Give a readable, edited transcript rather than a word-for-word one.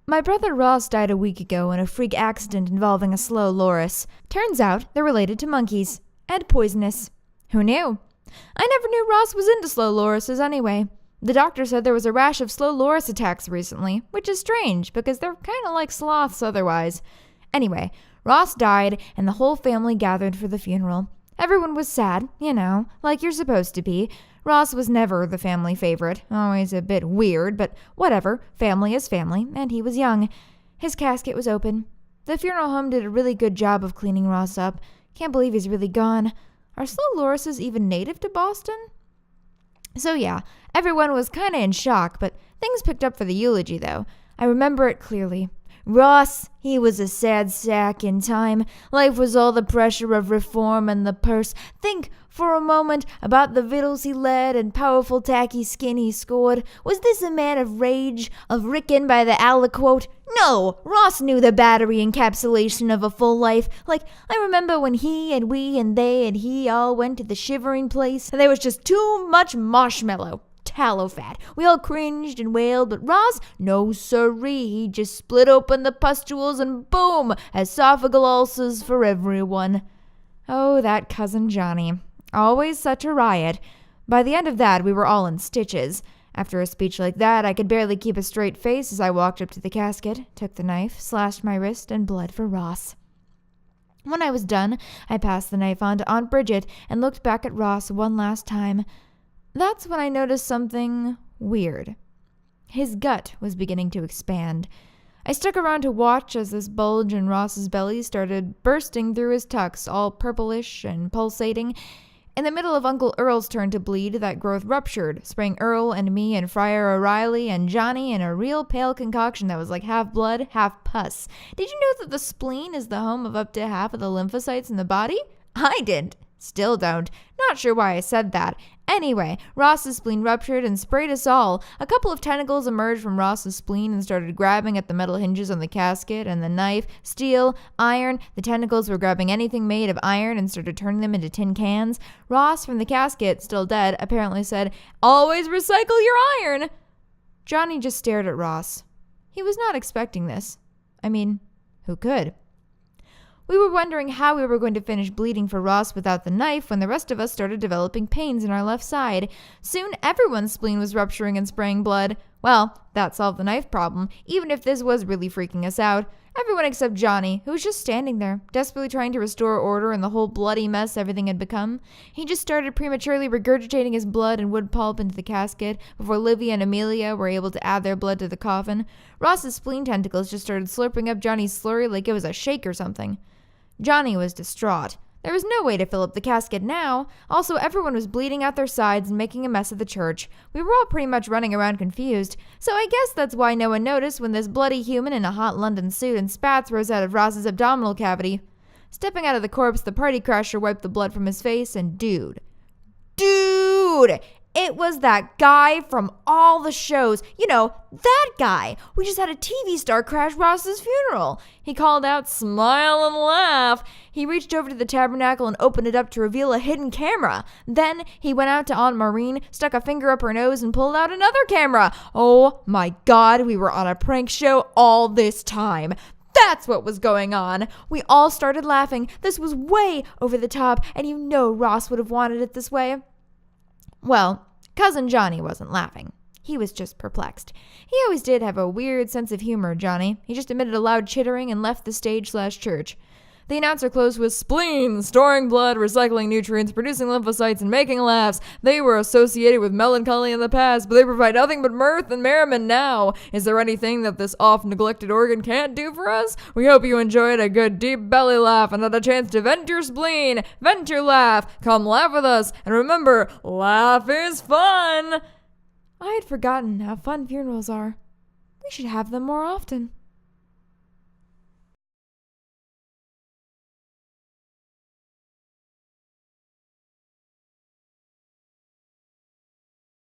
My brother Ross died a week ago in a freak accident involving a slow loris. Turns out they're related to monkeys. And poisonous. Who knew? I never knew Ross was into slow lorises anyway. The doctor said there was a rash of slow loris attacks recently, which is strange because they're kind of like sloths otherwise. Anyway, Ross died and the whole family gathered for the funeral. Everyone was sad, like you're supposed to be. Ross was never the family favorite, always a bit weird, but whatever, family is family, and he was young. His casket was open. The funeral home did a really good job of cleaning Ross up. Can't believe he's really gone. Are slow lorises even native to Boston? So yeah, everyone was kinda in shock, but things picked up for the eulogy though. I remember it clearly. Ross, he was a sad sack in time. Life was all the pressure of reform and the purse. Think for a moment about the victuals he led and powerful tacky skin he scored. Was this a man of rage, of ricken by the aliquote? No! Ross knew the battery encapsulation of a full life. Like, I remember when he and we and they and he all went to the shivering place, and there was just too much marshmallow. Tallow fat. We all cringed and wailed, but Ross, no siree, he just split open the pustules and boom, esophageal ulcers for everyone. Oh, that cousin Johnny. Always such a riot. By the end of that, we were all in stitches. After a speech like that, I could barely keep a straight face as I walked up to the casket, took the knife, slashed my wrist, and bled for Ross. When I was done, I passed the knife on to Aunt Bridget and looked back at Ross one last time. That's when I noticed something weird. His gut was beginning to expand. I stuck around to watch as this bulge in Ross's belly started bursting through his tucks, all purplish and pulsating. In the middle of Uncle Earl's turn to bleed, that growth ruptured, spraying Earl and me and Friar O'Reilly and Johnny in a real pale concoction that was like half blood, half pus. Did you know that the spleen is the home of up to half of the lymphocytes in the body? I didn't. Still don't. Not sure why I said that. Anyway, Ross's spleen ruptured and sprayed us all. A couple of tentacles emerged from Ross's spleen and started grabbing at the metal hinges on the casket and the knife, steel, iron. The tentacles were grabbing anything made of iron and started turning them into tin cans. Ross, from the casket, still dead, apparently said, "Always recycle your iron!" Johnny just stared at Ross. He was not expecting this. I mean, who could? We were wondering how we were going to finish bleeding for Ross without the knife when the rest of us started developing pains in our left side. Soon everyone's spleen was rupturing and spraying blood. Well, that solved the knife problem, even if this was really freaking us out. Everyone except Johnny, who was just standing there, desperately trying to restore order in the whole bloody mess everything had become. He just started prematurely regurgitating his blood and wood pulp into the casket before Livy and Amelia were able to add their blood to the coffin. Ross's spleen tentacles just started slurping up Johnny's slurry like it was a shake or something. Johnny was distraught. There was no way to fill up the casket now. Also, everyone was bleeding out their sides and making a mess of the church. We were all pretty much running around confused. So I guess that's why no one noticed when this bloody human in a hot London suit and spats rose out of Ross's abdominal cavity. Stepping out of the corpse, the party crasher wiped the blood from his face and dude, it was that guy from all the shows. That guy. We just had a TV star crash Ross's funeral. He called out, "Smile and laugh." He reached over to the tabernacle and opened it up to reveal a hidden camera. Then he went out to Aunt Maureen, stuck a finger up her nose, and pulled out another camera. Oh my God, we were on a prank show all this time. That's what was going on. We all started laughing. This was way over the top, and Ross would have wanted it this way. Well, Cousin Johnny wasn't laughing. He was just perplexed. He always did have a weird sense of humor, Johnny. He just emitted a loud chittering and left the stage/church. The announcer closed with, "Spleen, storing blood, recycling nutrients, producing lymphocytes, and making laughs. They were associated with melancholy in the past, but they provide nothing but mirth and merriment now. Is there anything that this oft-neglected organ can't do for us? We hope you enjoyed a good deep belly laugh and had a chance to vent your spleen. Vent your laugh. Come laugh with us. And remember, laugh is fun." I had forgotten how fun funerals are. We should have them more often.